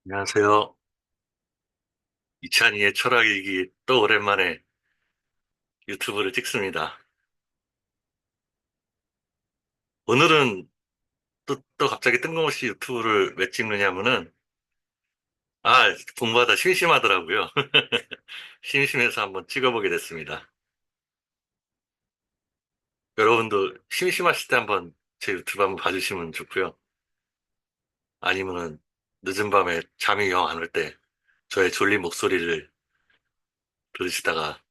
안녕하세요. 이찬희의 철학일기 또 오랜만에 유튜브를 찍습니다. 오늘은 또 갑자기 뜬금없이 유튜브를 왜 찍느냐면은, 공부하다 심심하더라고요. 심심해서 한번 찍어보게 됐습니다. 여러분도 심심하실 때 한번 제 유튜브 한번 봐주시면 좋고요. 아니면은 늦은 밤에 잠이 영 안 올 때 저의 졸린 목소리를 들으시다가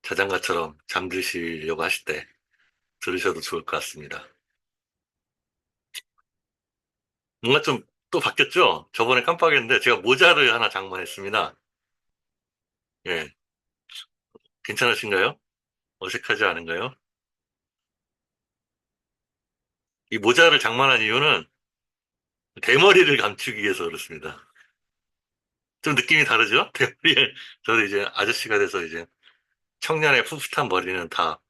자장가처럼 잠드시려고 하실 때 들으셔도 좋을 것 같습니다. 뭔가 좀 또 바뀌었죠? 저번에 깜빡했는데 제가 모자를 하나 장만했습니다. 예, 괜찮으신가요? 어색하지 않은가요? 이 모자를 장만한 이유는 대머리를 감추기 위해서 그렇습니다. 좀 느낌이 다르죠? 대머리에, 저도 이제 아저씨가 돼서 이제 청년의 풋풋한 머리는 다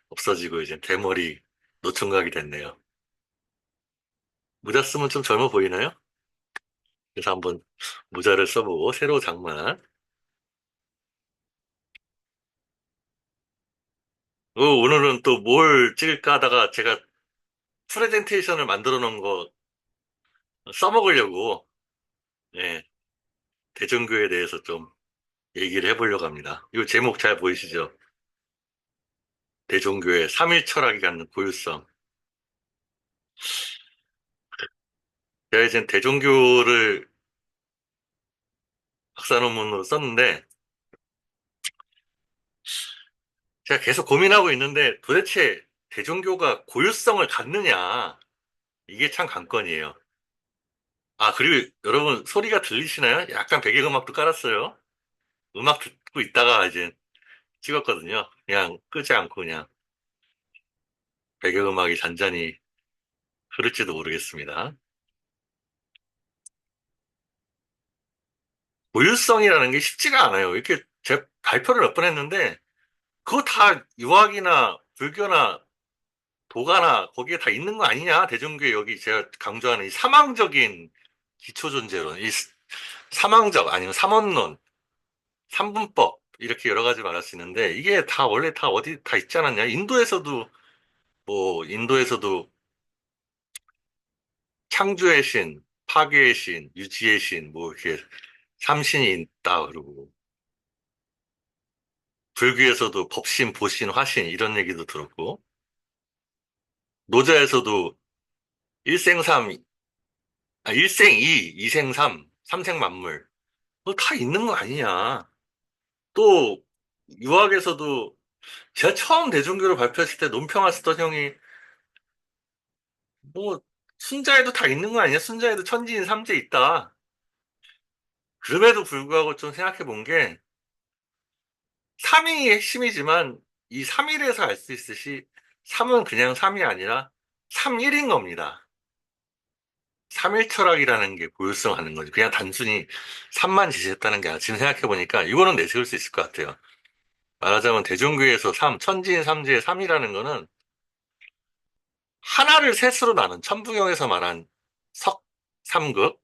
없어지고 이제 대머리 노총각이 됐네요. 모자 쓰면 좀 젊어 보이나요? 그래서 한번 모자를 써보고 새로 장만한. 오늘은 또 뭘 찍을까 하다가 제가 프레젠테이션을 만들어 놓은 거 써먹으려고, 예, 대종교에 대해서 좀 얘기를 해보려고 합니다. 이 제목 잘 보이시죠? 대종교의 삼일 철학이 갖는 고유성. 제가 이제 대종교를 박사 논문으로 썼는데, 제가 계속 고민하고 있는데 도대체 대종교가 고유성을 갖느냐? 이게 참 관건이에요. 그리고 여러분 소리가 들리시나요? 약간 배경음악도 깔았어요. 음악 듣고 있다가 이제 찍었거든요. 그냥 끄지 않고 그냥 배경음악이 잔잔히 흐를지도 모르겠습니다. 고유성이라는 게 쉽지가 않아요. 이렇게 제 발표를 몇 번 했는데, 그거 다 유학이나 불교나 도가나 거기에 다 있는 거 아니냐? 대종교에 여기 제가 강조하는 이 사망적인 기초존재론, 이 사망적 아니면 삼원론, 삼분법 이렇게 여러 가지 말할 수 있는데 이게 다 원래 다 어디 다 있지 않았냐? 인도에서도 창조의 신, 파괴의 신, 유지의 신 뭐 이렇게 삼신이 있다 그러고 불교에서도 법신, 보신, 화신 이런 얘기도 들었고 노자에서도 일생삼, 일생이, 이생삼, 삼생만물 그거 다 있는 거 아니냐. 또 유학에서도 제가 처음 대종교를 발표했을 때 논평을 쓰던 형이 뭐 순자에도 다 있는 거 아니야? 순자에도 천지인 삼재 있다. 그럼에도 불구하고 좀 생각해 본 게 삼이 핵심이지만 이 삼일에서 알 수 있듯이 삼은 그냥 삼이 아니라 삼일인 겁니다. 삼일 철학이라는 게 고유성하는 거지. 그냥 단순히 삼만 지지했다는 게 아니라 지금 생각해 보니까 이거는 내세울 수 있을 것 같아요. 말하자면 대종교에서 삼, 천지인 삼재의 삼이라는 거는 하나를 셋으로 나눈 천부경에서 말한 석, 삼극,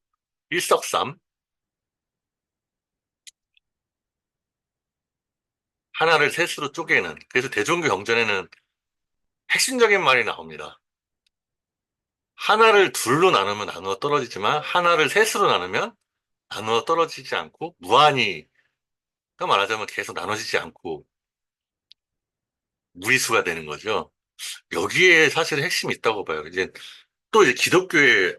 일석삼, 하나를 셋으로 쪼개는. 그래서 대종교 경전에는 핵심적인 말이 나옵니다. 하나를 둘로 나누면 나누어 떨어지지만 하나를 셋으로 나누면 나누어 떨어지지 않고 무한히, 그 말하자면 계속 나눠지지 않고 무리수가 되는 거죠. 여기에 사실 핵심이 있다고 봐요. 이제 기독교의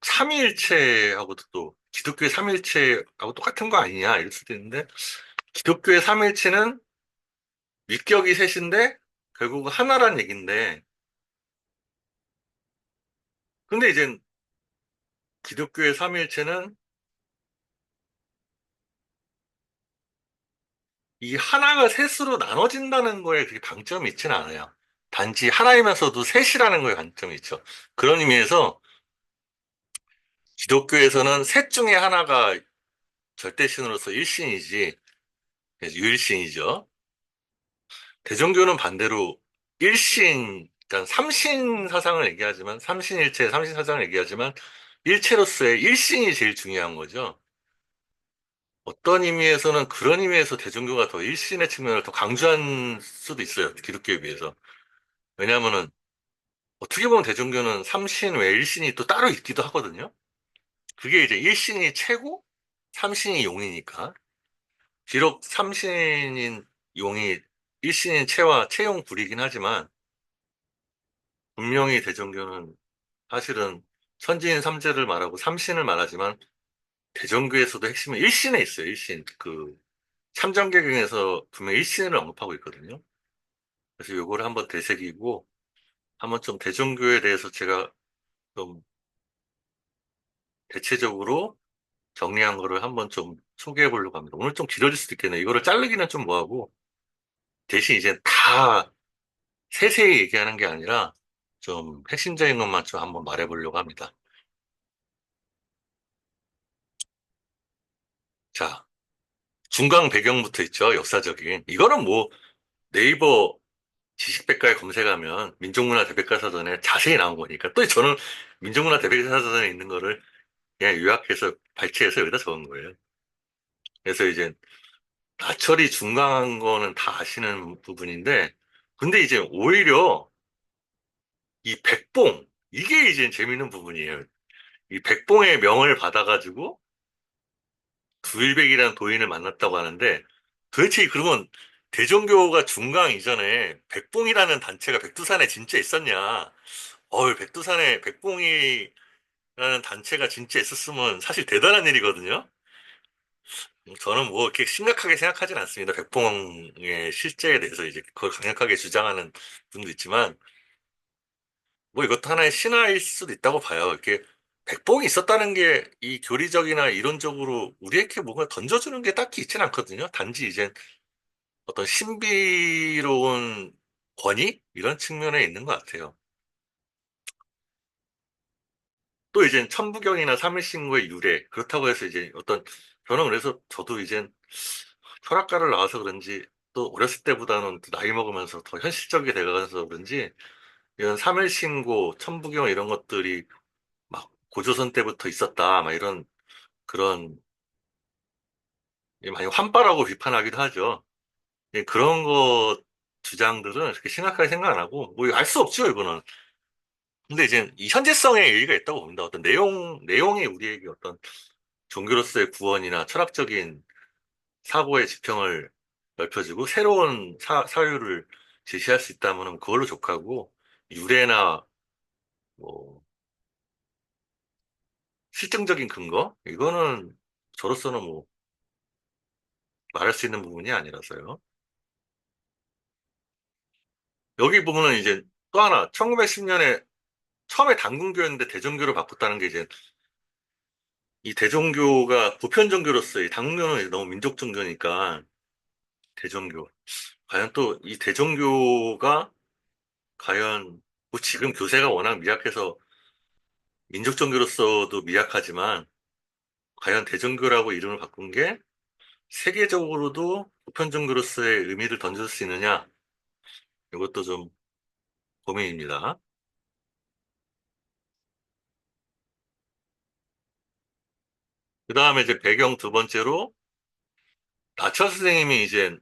삼위일체하고도 또 기독교의 삼위일체하고 똑같은 거 아니냐 이럴 수도 있는데 기독교의 삼위일체는 위격이 셋인데 결국 하나란 얘기인데 근데 이제 기독교의 삼위일체는 이 하나가 셋으로 나눠진다는 거에 그렇게 방점이 있지는 않아요. 단지 하나이면서도 셋이라는 거에 관점이 있죠. 그런 의미에서 기독교에서는 셋 중에 하나가 절대신으로서 일신이지 유일신이죠. 대종교는 반대로 일신, 그러니까 삼신 사상을 얘기하지만 삼신일체, 삼신 사상을 얘기하지만 일체로서의 일신이 제일 중요한 거죠. 어떤 의미에서는 그런 의미에서 대종교가 더 일신의 측면을 더 강조한 수도 있어요. 기독교에 비해서. 왜냐하면은 어떻게 보면 대종교는 삼신 외에 일신이 또 따로 있기도 하거든요. 그게 이제 일신이 최고, 삼신이 용이니까. 비록 삼신인 용이 일신인 체와 체용 불이긴 하지만 분명히 대종교는 사실은 선지인 삼재를 말하고 삼신을 말하지만 대종교에서도 핵심은 일신에 있어요. 일신. 그 참정계경에서 분명히 일신을 언급하고 있거든요. 그래서 요거를 한번 되새기고 한번 좀 대종교에 대해서 제가 좀 대체적으로 정리한 거를 한번 좀 소개해 보려고 합니다. 오늘 좀 길어질 수도 있겠네요. 이거를 자르기는 좀 뭐하고 대신 이제 다 세세히 얘기하는 게 아니라 좀 핵심적인 것만 좀 한번 말해 보려고 합니다. 자, 중간 배경부터 있죠. 역사적인. 이거는 뭐 네이버 지식백과에 검색하면 민족문화 대백과사전에 자세히 나온 거니까. 또 저는 민족문화 대백과사전에 있는 거를 그냥 요약해서 발췌해서 여기다 적은 거예요. 그래서 이제 나철이 중강한 거는 다 아시는 부분인데, 근데 이제 오히려 이 백봉, 이게 이제 재밌는 부분이에요. 이 백봉의 명을 받아가지고 두일백이라는 도인을 만났다고 하는데, 도대체 그러면 대종교가 중강 이전에 백봉이라는 단체가 백두산에 진짜 있었냐? 백두산에 백봉이라는 단체가 진짜 있었으면 사실 대단한 일이거든요. 저는 뭐 이렇게 심각하게 생각하진 않습니다. 백봉의 실제에 대해서 이제 그걸 강력하게 주장하는 분도 있지만, 뭐 이것도 하나의 신화일 수도 있다고 봐요. 이렇게 백봉이 있었다는 게 이 교리적이나 이론적으로 우리에게 뭔가 던져주는 게 딱히 있진 않거든요. 단지 이제 어떤 신비로운 권위? 이런 측면에 있는 것 같아요. 또 이제 천부경이나 삼일신고의 유래. 그렇다고 해서 이제 저는 그래서 저도 이제 철학가를 나와서 그런지 또 어렸을 때보다는 또 나이 먹으면서 더 현실적이게 돼가서 그런지 이런 삼일신고, 천부경 이런 것들이 막 고조선 때부터 있었다. 막 이런 그런 많이 환빠라고 비판하기도 하죠. 그런 거 주장들은 그렇게 심각하게 생각 안 하고 뭐 알 수 없죠, 이거는. 근데 이제 이 현재성에 의의가 있다고 봅니다. 어떤 내용이 우리에게 어떤 종교로서의 구원이나 철학적인 사고의 지평을 넓혀주고 새로운 사유를 제시할 수 있다면 그걸로 족하고 유래나 뭐 실증적인 근거 이거는 저로서는 뭐 말할 수 있는 부분이 아니라서요. 여기 보면은 이제 또 하나 1910년에 처음에 당군교였는데 대종교로 바꿨다는 게 이제 이 대종교가 보편 종교로서의 당군교는 이제 너무 민족 종교니까 대종교 과연 또 이 대종교가 과연 뭐 지금 교세가 워낙 미약해서 민족 종교로서도 미약하지만 과연 대종교라고 이름을 바꾼 게 세계적으로도 보편 종교로서의 의미를 던질 수 있느냐 이것도 좀 고민입니다. 그 다음에 이제 배경 두 번째로 나철 선생님이 이제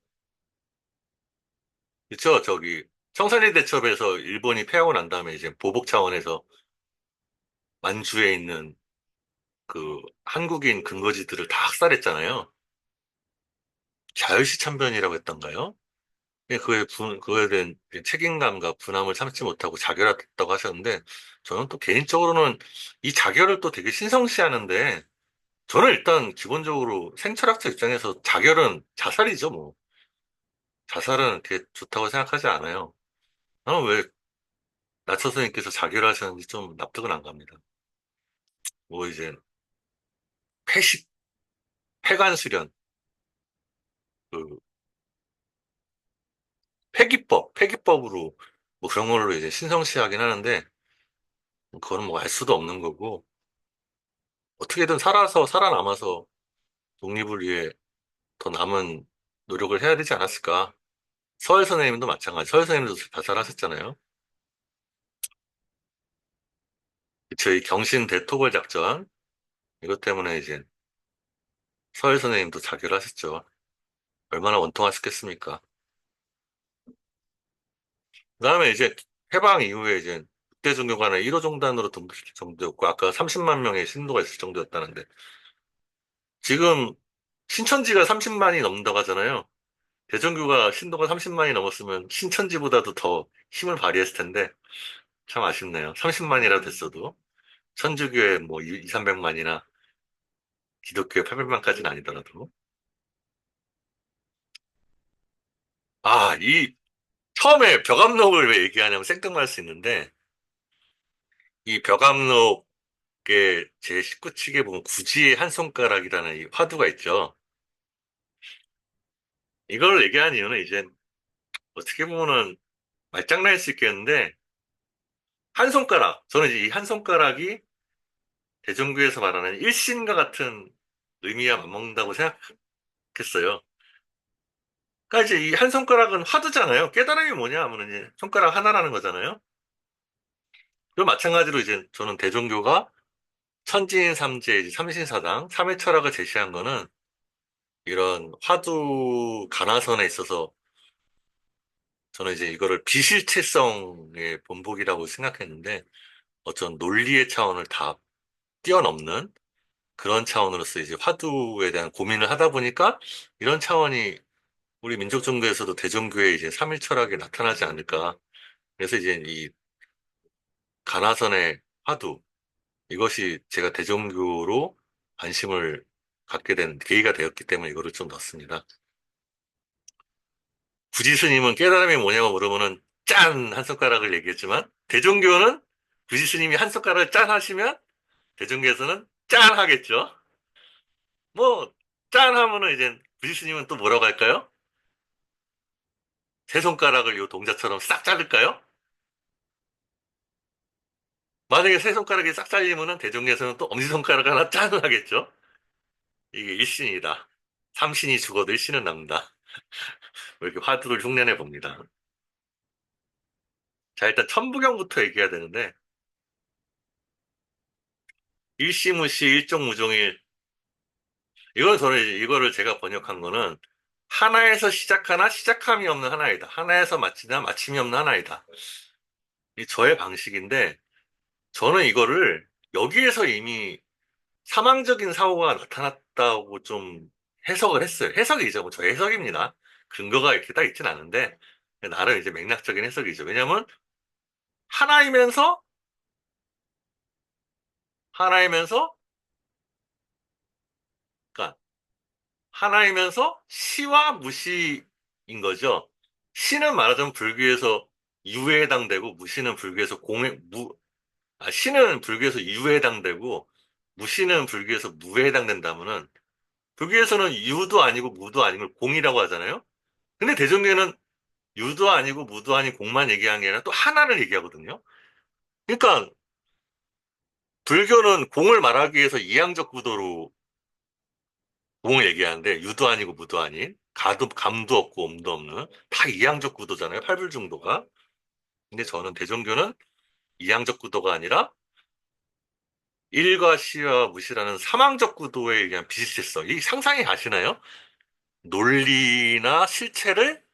그쵸 저기 청산리 대첩에서 일본이 패하고 난 다음에 이제 보복 차원에서 만주에 있는 그 한국인 근거지들을 다 학살했잖아요. 자유시 참변이라고 했던가요? 그거에 대한 책임감과 분함을 참지 못하고 자결했다고 하셨는데, 저는 또 개인적으로는 이 자결을 또 되게 신성시하는데, 저는 일단 기본적으로 생철학자 입장에서 자결은 자살이죠, 뭐. 자살은 그렇게 좋다고 생각하지 않아요. 나는 왜 나처 선생님께서 자결하셨는지 좀 납득은 안 갑니다. 뭐 이제 폐식, 폐관수련, 그 폐기법으로 뭐 그런 걸로 이제 신성시하긴 하는데, 그거는 뭐 알 수도 없는 거고, 어떻게든 살아남아서 독립을 위해 더 남은 노력을 해야 되지 않았을까. 서열 선생님도 마찬가지. 서열 선생님도 자살하셨잖아요. 저희 경신 대토벌 작전, 이것 때문에 이제 서해 선생님도 자결하셨죠. 얼마나 원통하셨겠습니까? 그다음에 이제 해방 이후에 이제 국대중교관을 1호 종단으로 등록시킬 정도였고, 아까 30만 명의 신도가 있을 정도였다는데, 지금 신천지가 30만이 넘는다고 하잖아요. 대전교가 신도가 30만이 넘었으면 신천지보다도 더 힘을 발휘했을 텐데, 참 아쉽네요. 30만이라도 됐어도. 천주교의 뭐 2, 300만이나 기독교의 800만까지는 아니더라도. 아, 처음에 벽암록을 왜 얘기하냐면 생뚱맞을 수 있는데, 이 벽암록의 제 19칙에 보면 구지의 한 손가락이라는 이 화두가 있죠. 이걸 얘기한 이유는 이제 어떻게 보면은 말장난일 수 있겠는데, 한 손가락, 저는 이제 이 한 손가락이 대종교에서 말하는 일신과 같은 의미와 맞먹는다고 생각했어요. 그러니까 이제 이 한 손가락은 화두잖아요. 깨달음이 뭐냐 하면 이제 손가락 하나라는 거잖아요. 그 마찬가지로 이제 저는 대종교가 천지인 삼재, 이제 삼신사당, 삼위 철학을 제시한 거는 이런 화두 가나선에 있어서 저는 이제 이거를 비실체성의 본보기라고 생각했는데 어떤 논리의 차원을 다 뛰어넘는 그런 차원으로서 이제 화두에 대한 고민을 하다 보니까 이런 차원이 우리 민족 종교에서도 대종교의 이제 삼일 철학에 나타나지 않을까. 그래서 이제 이 가나선의 화두, 이것이 제가 대종교로 관심을 갖게 된 계기가 되었기 때문에 이거를 좀 넣었습니다. 구지 스님은 깨달음이 뭐냐고 물으면은 짠! 한 손가락을 얘기했지만, 대종교는 구지 스님이 한 손가락을 짠 하시면, 대종교에서는 짠 하겠죠? 뭐, 짠 하면은 이제 구지 스님은 또 뭐라고 할까요? 세 손가락을 요 동자처럼 싹 자를까요? 만약에 세 손가락이 싹 잘리면은 대종교에서는 또 엄지손가락 하나 짠 하겠죠? 이게 일신이다. 삼신이 죽어도 일신은 남는다. 이렇게 화두를 흉내내 봅니다. 자, 일단 천부경부터 얘기해야 되는데, 일시무시 일종무종일, 이건 저는 이거를 제가 번역한 거는, 하나에서 시작하나 시작함이 없는 하나이다. 하나에서 마치나 마침이 없는 하나이다. 이 저의 방식인데, 저는 이거를 여기에서 이미 사망적인 사고가 나타났다고 좀 해석을 했어요. 해석이죠. 뭐 저의 해석입니다. 근거가 이렇게 딱 있진 않은데, 나름 이제 맥락적인 해석이죠. 왜냐면, 하나이면서, 하나이면서, 그러니까 하나이면서 시와 무시인 거죠. 시는 말하자면 불교에서 유에 해당되고 무시는 불교에서 시는 불교에서 유에 해당되고 무시는 불교에서 무에 해당된다면은 불교에서는 유도 아니고 무도 아니고 공이라고 하잖아요. 근데 대종교는 유도 아니고 무도 아닌 공만 얘기하는 게 아니라 또 하나를 얘기하거든요. 그러니까 불교는 공을 말하기 위해서 이양적 구도로 공을 얘기하는데 유도 아니고 무도 아닌 감도 없고 음도 없는 다 이양적 구도잖아요. 팔불중도가. 근데 저는 대종교는 이양적 구도가 아니라 일과 시와 무시라는 사망적 구도에 의한 비슷했어. 이 상상이 가시나요? 논리나 실체를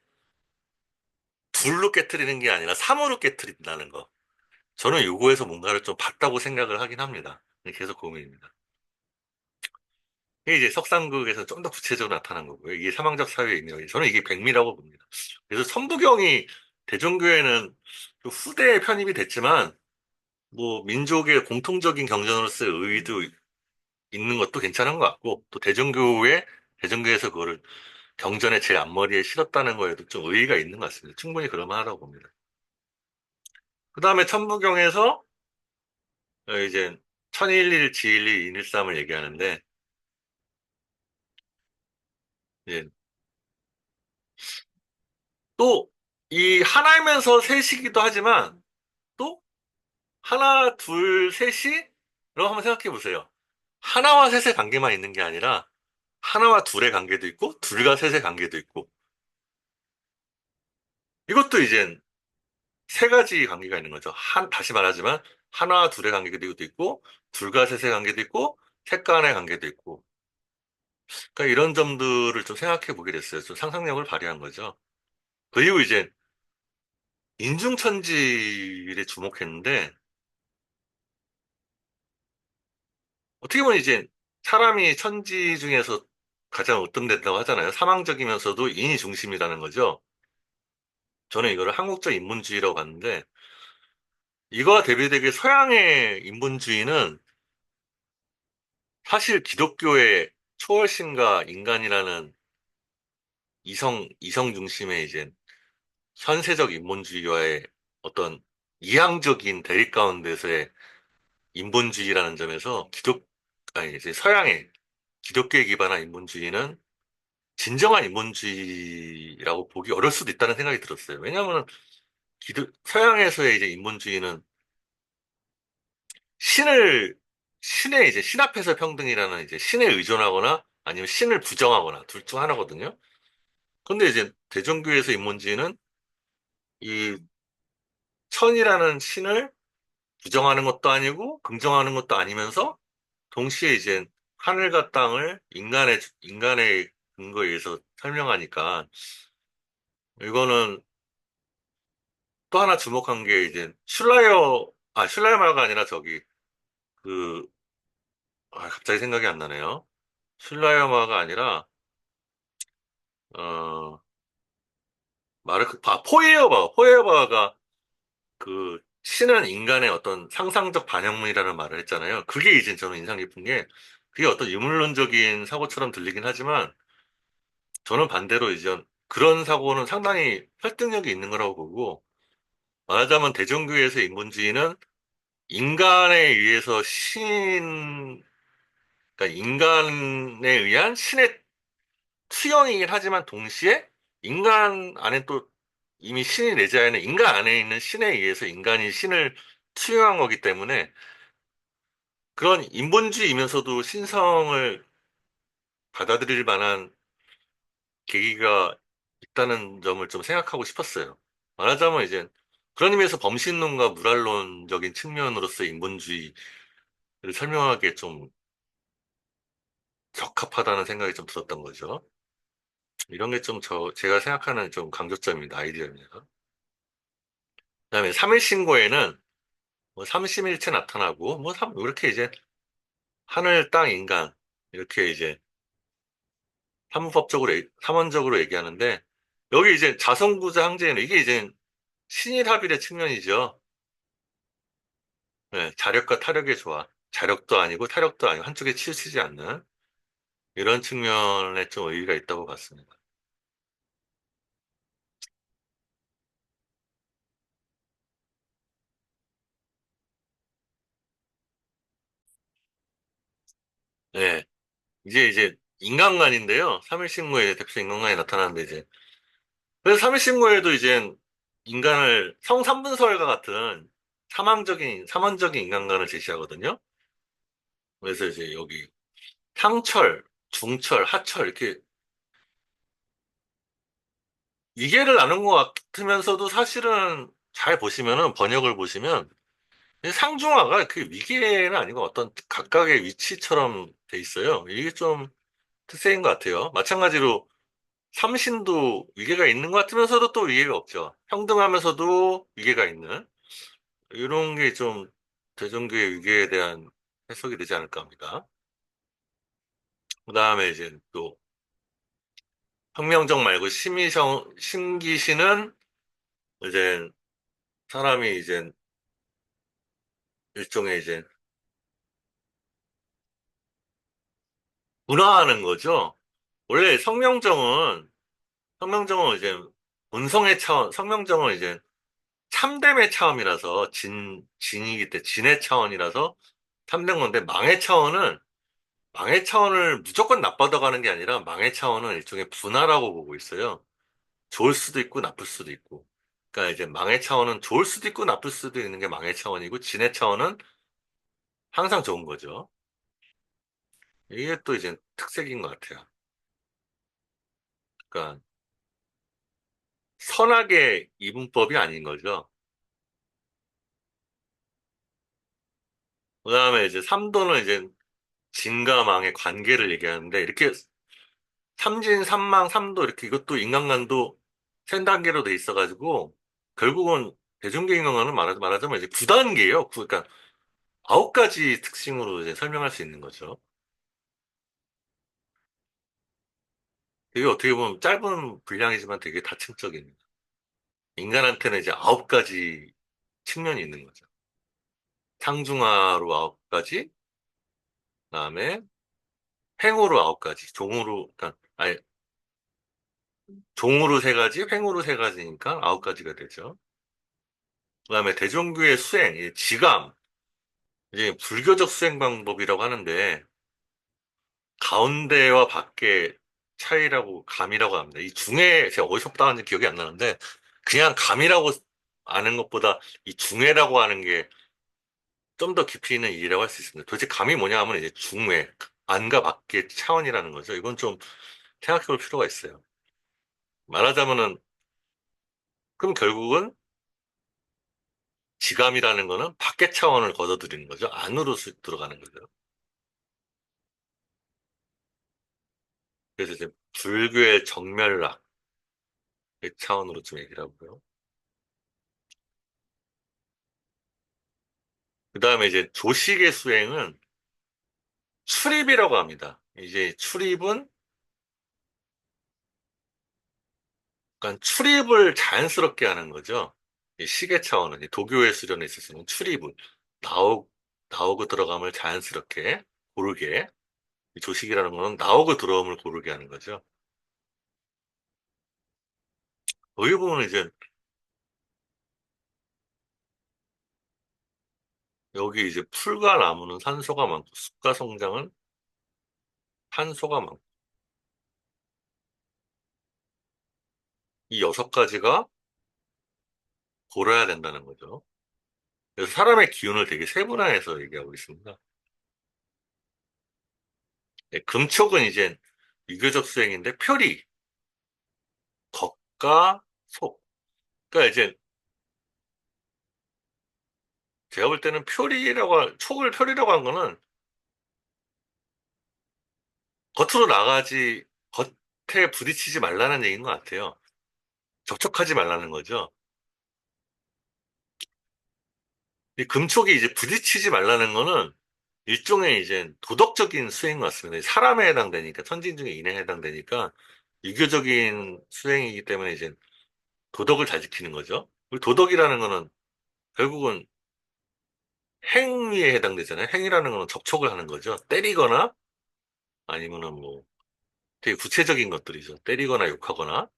둘로 깨트리는 게 아니라 삼으로 깨트린다는 거. 저는 요거에서 뭔가를 좀 봤다고 생각을 하긴 합니다. 계속 고민입니다. 이게 이제 석상극에서 좀 더 구체적으로 나타난 거고요. 이게 사망적 사회의 의미가 저는 이게 백미라고 봅니다. 그래서 천부경이 대종교에는 그 후대에 편입이 됐지만 뭐 민족의 공통적인 경전으로서의 의의도 있는 것도 괜찮은 것 같고 또 대종교에서 그거를 경전의 제 앞머리에 실었다는 거에도 좀 의의가 있는 것 같습니다. 충분히 그럴만하다고 봅니다. 그 다음에 천부경에서 이제 천일일 지일일 인일삼을 얘기하는데 이제 또 이 하나이면서 셋이기도 하지만 또 하나, 둘, 셋이? 라고 한번 생각해 보세요. 하나와 셋의 관계만 있는 게 아니라 하나와 둘의 관계도 있고 둘과 셋의 관계도 있고 이것도 이제 세 가지 관계가 있는 거죠. 다시 말하지만 하나, 둘의 관계도 있고, 둘과 셋의 관계도 있고, 셋 간의 관계도 있고. 그러니까 이런 점들을 좀 생각해 보게 됐어요. 좀 상상력을 발휘한 거죠. 그리고 이제 인중천지에 주목했는데, 어떻게 보면 이제 사람이 천지 중에서 가장 으뜸된다고 하잖아요. 사망적이면서도 인이 중심이라는 거죠. 저는 이거를 한국적 인본주의라고 봤는데, 이거와 대비되게 서양의 인본주의는 사실 기독교의 초월신과 인간이라는 이성 중심의 이제 현세적 인본주의와의 어떤 이항적인 대립 가운데서의 인본주의라는 점에서 아니, 이제 서양의 기독교에 기반한 인본주의는 진정한 인본주의라고 보기 어려울 수도 있다는 생각이 들었어요. 왜냐하면 서양에서의 이제 인본주의는 신을, 신의 이제 신 앞에서 평등이라는 이제 신에 의존하거나 아니면 신을 부정하거나 둘 중 하나거든요. 근데 이제 대종교에서 인본주의는 이 천이라는 신을 부정하는 것도 아니고 긍정하는 것도 아니면서 동시에 이제 하늘과 땅을 인간의 근거에 의해서 설명하니까 이거는 또 하나 주목한 게 이제 슐라이어마가 아니라 저기 그 갑자기 생각이 안 나네요. 슐라이어마가 아니라 어 포에어바가 그 신은 인간의 어떤 상상적 반영문이라는 말을 했잖아요. 그게 이제 저는 인상 깊은 게 그게 어떤 유물론적인 사고처럼 들리긴 하지만 저는 반대로 이제 그런 사고는 상당히 설득력이 있는 거라고 보고 말하자면 대종교에서 인본주의는 인간에 의해서 그러니까 인간에 의한 신의 투영이긴 하지만 동시에 인간 안에 또 이미 신이 내재하에 있는 인간 안에 있는 신에 의해서 인간이 신을 투영한 거기 때문에 그런 인본주의이면서도 신성을 받아들일 만한 계기가 있다는 점을 좀 생각하고 싶었어요. 말하자면 이제 그런 의미에서 범신론과 무랄론적인 측면으로서 인본주의를 설명하기에 좀 적합하다는 생각이 좀 들었던 거죠. 이런 게 좀 제가 생각하는 좀 강조점입니다. 아이디어입니다. 그다음에 3일 신고에는 뭐 삼심일체 나타나고 뭐 이렇게 이제 하늘, 땅, 인간 이렇게 이제 삼원적으로 얘기하는데 여기 이제 자성구자 항제는 이게 이제 신일합일의 측면이죠. 네, 자력과 타력의 조화. 자력도 아니고 타력도 아니고 한쪽에 치우치지 않는 이런 측면에 좀 의의가 있다고 봤습니다. 네, 이제 인간관인데요. 삼일신고에 대표 인간관이 나타나는데 이제 그래서 삼일신고에도 이제 인간을 성삼분설과 같은 사망적인 인간관을 제시하거든요. 그래서 이제 여기 상철, 중철, 하철 이렇게 위계를 나눈 것 같으면서도 사실은 잘 보시면은 번역을 보시면 상중하가 그 위계는 아니고 어떤 각각의 위치처럼 돼 있어요. 이게 좀 특색인 것 같아요. 마찬가지로 삼신도 위계가 있는 것 같으면서도 또 위계가 없죠. 평등하면서도 위계가 있는 이런 게 좀 대종교의 위계에 대한 해석이 되지 않을까 합니다. 그 다음에 이제 또 혁명적 말고 심기시는 이제 사람이 이제 일종의 이제 분화하는 거죠. 원래 성명정은 이제 성명정은 이제 참됨의 차원이라서 진이기 때문에 진의 차원이라서 참된 건데 망의 차원을 무조건 나빠져가는 게 아니라 망의 차원은 일종의 분화라고 보고 있어요. 좋을 수도 있고 나쁠 수도 있고. 그러니까 이제 망의 차원은 좋을 수도 있고 나쁠 수도 있는 게 망의 차원이고 진의 차원은 항상 좋은 거죠. 이게 또 이제 특색인 것 같아요. 그러니까 선악의 이분법이 아닌 거죠. 그다음에 이제 삼도는 이제 진과 망의 관계를 얘기하는데 이렇게 삼진, 삼망, 삼도 이렇게 이것도 인간관도 세 단계로 돼 있어가지고 결국은 대중개인건강은 말하자면 이제 9단계예요. 그러니까 9가지 특징으로 이제 설명할 수 있는 거죠. 되게 어떻게 보면 짧은 분량이지만 되게 다층적인. 인간한테는 이제 9가지 측면이 있는 거죠. 상중하로 9가지, 그다음에 횡으로 9가지, 종으로, 그러니까 아니 종으로 3가지, 횡으로 3가지니까 9가지가 되죠. 그다음에 대종교의 수행, 이 지감, 이제 불교적 수행 방법이라고 하는데 가운데와 밖의 차이라고 감이라고 합니다. 이 중에 제가 어디서 따왔는지 기억이 안 나는데 그냥 감이라고 아는 것보다 이 중회라고 하는 게 좀 더 깊이 있는 일이라고 할 수 있습니다. 도대체 감이 뭐냐 하면 이제 중회, 안과 밖의 차원이라는 거죠. 이건 좀 생각해 볼 필요가 있어요. 말하자면은 그럼 결국은 지감이라는 거는 밖의 차원을 걷어들이는 거죠. 안으로 들어가는 거죠. 그래서 이제 불교의 정멸락의 차원으로 좀 얘기를 하고요. 그 다음에 이제 조식의 수행은 출입이라고 합니다. 이제 출입은, 그러니까 출입을 자연스럽게 하는 거죠. 이 시계 차원은, 이 도교의 수련에 있어서는 출입을, 나오고 들어감을 자연스럽게, 고르게, 이 조식이라는 거는 나오고 들어옴을 고르게 하는 거죠. 여기 보면 이제, 여기 이제 풀과 나무는 산소가 많고, 숲과 성장은 탄소가 많고, 이 6가지가 고려해야 된다는 거죠. 그래서 사람의 기운을 되게 세분화해서 얘기하고 있습니다. 네, 금촉은 이제 유교적 수행인데 표리, 겉과 속. 그러니까 이제 제가 볼 때는 촉을 표리라고 한 거는 겉으로 나가지, 겉에 부딪히지 말라는 얘기인 것 같아요. 접촉하지 말라는 거죠. 이 금촉이 이제 부딪히지 말라는 거는 일종의 이제 도덕적인 수행인 것 같습니다. 사람에 해당되니까, 천진 중에 인에 해당되니까 유교적인 수행이기 때문에 이제 도덕을 잘 지키는 거죠. 그리고 도덕이라는 거는 결국은 행위에 해당되잖아요. 행위라는 거는 접촉을 하는 거죠. 때리거나 아니면은 뭐 되게 구체적인 것들이죠. 때리거나 욕하거나.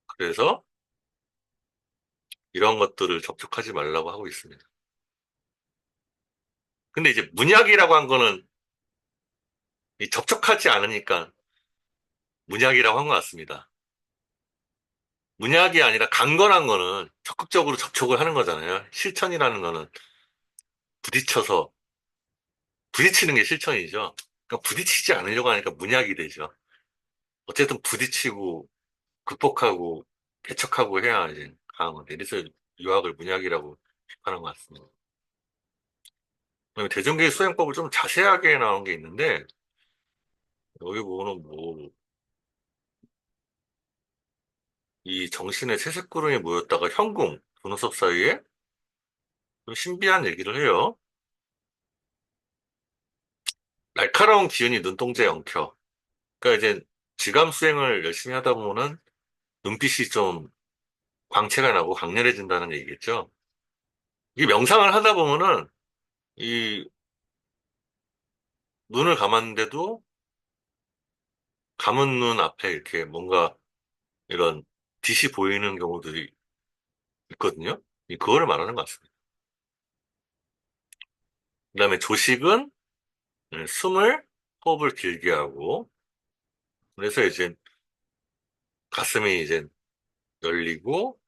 그래서 이런 것들을 접촉하지 말라고 하고 있습니다. 근데 이제 문약이라고 한 거는 이 접촉하지 않으니까 문약이라고 한 것 같습니다. 문약이 아니라 강건한 거는 적극적으로 접촉을 하는 거잖아요. 실천이라는 거는 부딪혀서 부딪히는 게 실천이죠. 그러니까 부딪히지 않으려고 하니까 문약이 되죠. 어쨌든 부딪히고 극복하고 개척하고 해야 이제 강한 건데 그래서 유학을 문약이라고 비판한 것 같습니다. 그다음에 대전개의 수행법을 좀 자세하게 나온 게 있는데 여기 보면 뭐 이 정신의 채색구름이 모였다가 현궁, 분홍석 사이에 좀 신비한 얘기를 해요. 날카로운 기운이 눈동자에 엉켜. 그러니까 이제 지감 수행을 열심히 하다 보면은 눈빛이 좀 광채가 나고 강렬해진다는 얘기겠죠. 이 명상을 하다 보면은 이 눈을 감았는데도 감은 눈 앞에 이렇게 뭔가 이런 빛이 보이는 경우들이 있거든요. 그거를 말하는 것 같습니다. 그다음에 조식은 숨을 호흡을 길게 하고 그래서 이제 가슴이 이제 열리고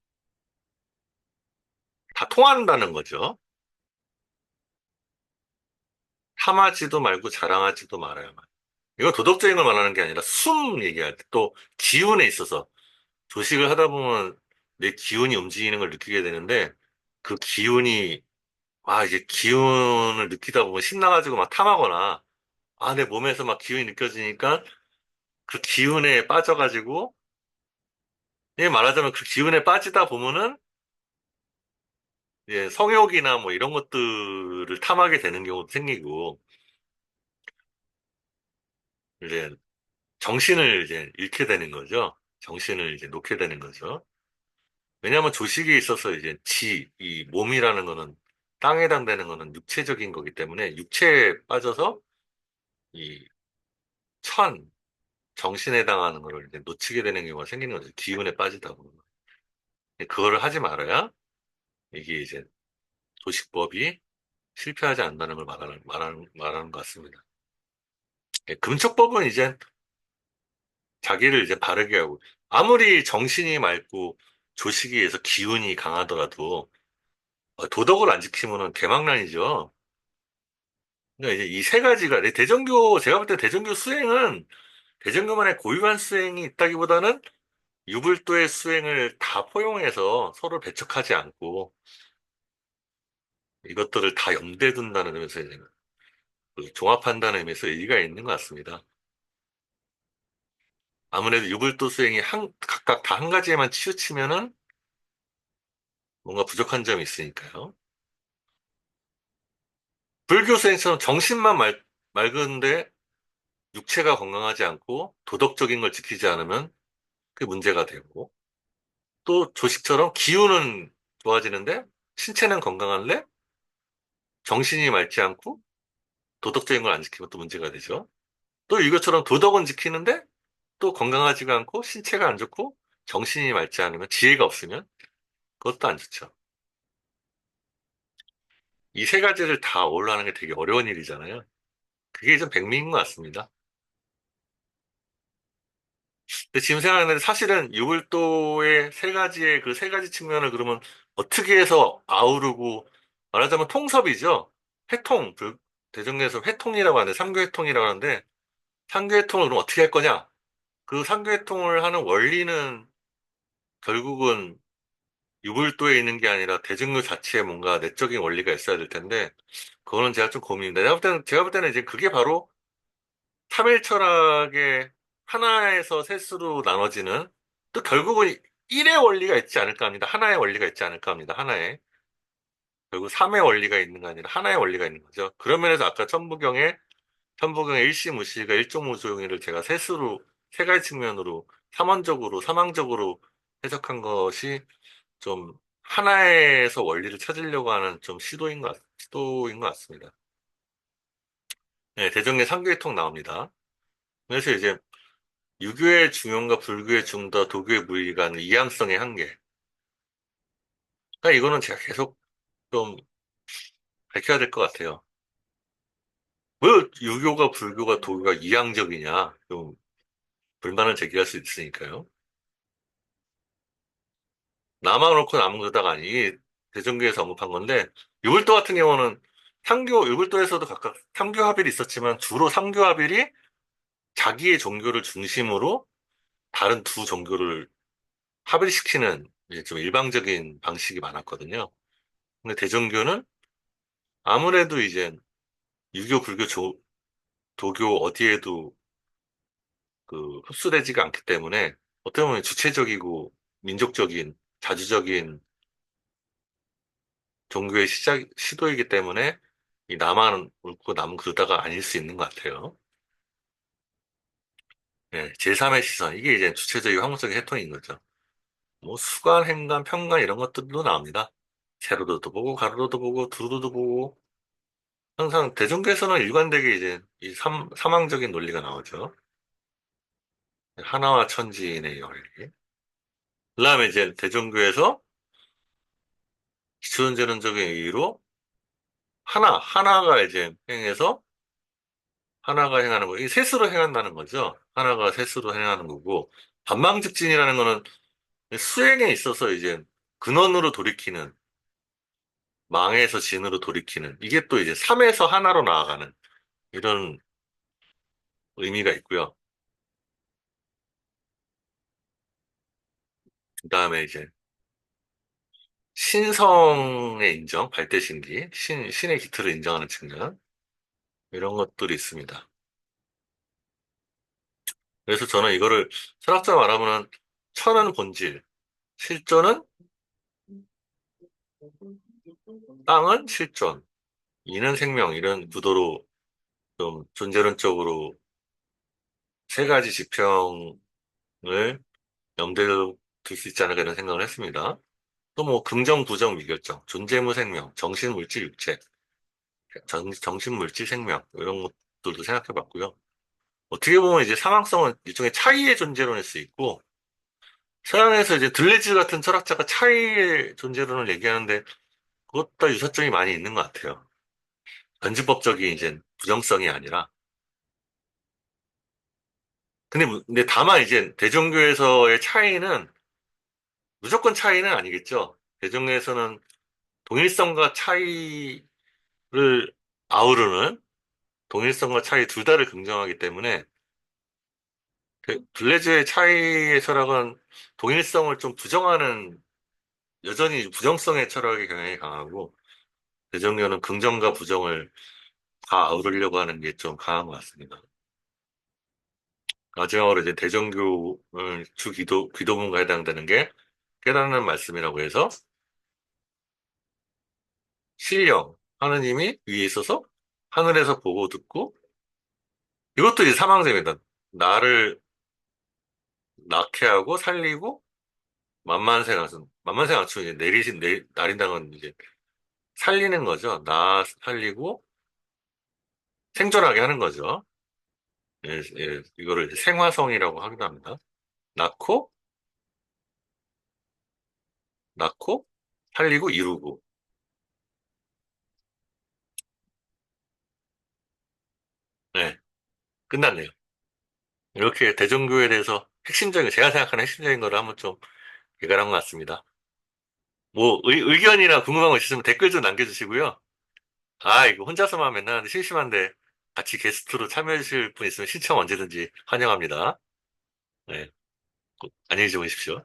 다 통한다는 거죠. 탐하지도 말고 자랑하지도 말아요. 이건 도덕적인 걸 말하는 게 아니라 숨 얘기할 때 또 기운에 있어서 조식을 하다 보면 내 기운이 움직이는 걸 느끼게 되는데 그 기운이, 이제 기운을 느끼다 보면 신나가지고 막 탐하거나, 내 몸에서 막 기운이 느껴지니까 그 기운에 빠져가지고, 예, 말하자면 그 기운에 빠지다 보면은, 예, 성욕이나 뭐 이런 것들을 탐하게 되는 경우도 생기고, 이제 정신을 이제 잃게 되는 거죠. 정신을 이제 놓게 되는 거죠. 왜냐하면 조식에 있어서 이제 이 몸이라는 거는 땅에 해당되는 거는 육체적인 거기 때문에 육체에 빠져서 이 천, 정신에 해당하는 거를 이제 놓치게 되는 경우가 생기는 거죠. 기운에 빠지다 보면. 그거를 하지 말아야 이게 이제 조식법이 실패하지 않는다는 걸 말하는 것 같습니다. 금척법은 이제 자기를 이제 바르게 하고 아무리 정신이 맑고 조식에 의해서 기운이 강하더라도 도덕을 안 지키면은 개망난이죠. 그러니까 이제 이 세 가지가 대전교 제가 볼 때 대전교 수행은 대전교만의 고유한 수행이 있다기보다는 유불도의 수행을 다 포용해서 서로 배척하지 않고 이것들을 다 염두에 둔다는 의미에서 이제 그 종합한다는 의미에서 의의가 있는 것 같습니다. 아무래도 유불도 수행이 각각 다 한 가지에만 치우치면은 뭔가 부족한 점이 있으니까요. 불교 수행처럼 정신만 맑은데 육체가 건강하지 않고 도덕적인 걸 지키지 않으면 그게 문제가 되고 또 조식처럼 기운은 좋아지는데 신체는 건강한데 정신이 맑지 않고 도덕적인 걸 안 지키면 또 문제가 되죠. 또 이것처럼 도덕은 지키는데 또 건강하지가 않고 신체가 안 좋고 정신이 맑지 않으면 지혜가 없으면 그것도 안 좋죠. 이 세 가지를 다 어울러하는 게 되게 어려운 일이잖아요. 그게 좀 백미인 것 같습니다. 근데 지금 생각하는데 사실은 유불도의 세 가지의 그 세 가지 측면을 그러면 어떻게 해서 아우르고 말하자면 통섭이죠. 회통, 대종에서 회통이라고 하는데 삼교회통이라고 하는데 삼교회통을 그럼 어떻게 할 거냐? 그 삼교회통을 하는 원리는 결국은 유불도에 있는 게 아니라 대중교 자체에 뭔가 내적인 원리가 있어야 될 텐데 그거는 제가 좀 고민입니다. 제가 볼 때는 이제 그게 바로 삼일 철학의 하나에서 셋으로 나눠지는 또 결국은 일의 원리가 있지 않을까 합니다. 하나의 원리가 있지 않을까 합니다. 하나의. 결국 삼의 원리가 있는 게 아니라 하나의 원리가 있는 거죠. 그런 면에서 아까 천부경의 일시무시가 일종무조용이를 제가 세 가지 측면으로 삼원적으로, 삼항적으로 해석한 것이 좀 하나에서 원리를 찾으려고 하는 좀 시도인 것 같습니다. 네, 대종의 삼계통 나옵니다. 그래서 이제 유교의 중용과 불교의 중도, 도교의 무의가 하는 이양성의 한계. 그러니까 이거는 제가 계속 좀 밝혀야 될 것 같아요. 왜 유교가 불교가 도교가 이양적이냐? 좀 불만을 제기할 수 있으니까요. 남아 놓고 남은 거다가 아니, 이게 대종교에서 언급한 건데, 유불도 같은 경우는 유불도에서도 각각 삼교 합일이 있었지만, 주로 삼교 합일이 자기의 종교를 중심으로 다른 두 종교를 합일시키는 이제 좀 일방적인 방식이 많았거든요. 근데 대종교는 아무래도 이제 유교, 불교, 도교 어디에도 그 흡수되지가 않기 때문에 어떻게 보면 주체적이고 민족적인, 자주적인 종교의 시도이기 때문에 이 나만 옳고 남은 그르다가 아닐 수 있는 것 같아요. 예, 제3의 시선. 이게 이제 주체적이고 항목적인 해통인 거죠. 뭐 수관, 행간, 평간 이런 것들도 나옵니다. 세로도도 보고, 가로도도 보고, 두루도도 보고. 항상 대종교에서는 일관되게 이제 이 삼항적인 논리가 나오죠. 하나와 천지인의 원리. 그다음에 이제 대종교에서 기초존재론적인 의의로 하나가 이제 행해서 하나가 행하는 거, 이 셋으로 행한다는 거죠. 하나가 셋으로 행하는 거고, 반망직진이라는 거는 수행에 있어서 이제 근원으로 돌이키는, 망에서 진으로 돌이키는, 이게 또 이제 삼에서 하나로 나아가는 이런 의미가 있고요. 그 다음에 이제 신성의 인정, 발대신기, 신의 기틀을 인정하는 측면, 이런 것들이 있습니다. 그래서 저는 이거를 철학자 말하면 천은 본질, 실존은 땅은 실존, 이는 생명, 이런 구도로 좀 존재론적으로 세 가지 지평을 염두에 둘 수 있지 않을까 이런 생각을 했습니다. 또 뭐 긍정, 부정, 미결정, 존재무 생명, 정신, 물질, 육체, 정신, 물질, 생명 이런 것들도 생각해 봤고요. 어떻게 보면 이제 상황성은 일종의 차이의 존재론일 수 있고 서양에서 이제 들레즈 같은 철학자가 차이의 존재론을 얘기하는데 그것도 유사점이 많이 있는 것 같아요. 변주법적인 이제 부정성이 아니라 근데 다만 이제 대종교에서의 차이는 무조건 차이는 아니겠죠. 대종교에서는 동일성과 차이를 아우르는 동일성과 차이 둘 다를 긍정하기 때문에 블레즈의 차이의 철학은 동일성을 좀 부정하는 여전히 부정성의 철학의 경향이 강하고 대종교는 긍정과 부정을 다 아우르려고 하는 게 좀 강한 것 같습니다. 마지막으로 이제 대종교를 기도문과 해당되는 게 깨닫는 말씀이라고 해서 신령 하느님이 위에 있어서 하늘에서 보고 듣고 이것도 이제 사망제입니다. 나를 낳게 하고 살리고 만만세 가수 이제 날인다는 건 이제 살리는 거죠. 나 살리고 생존하게 하는 거죠. 예, 예, 이거를 이제 생화성이라고 하기도 합니다. 낳고 낳고 살리고 이루고. 네, 끝났네요. 이렇게 대종교에 대해서 제가 생각하는 핵심적인 거를 한번 좀 개발한 것 같습니다. 뭐 의견이나 궁금한 거 있으시면 댓글 좀 남겨주시고요. 아, 이거 혼자서만 맨날 하는데 심심한데 같이 게스트로 참여해 주실 분 있으면 신청 언제든지 환영합니다. 네, 안녕히 주무십시오.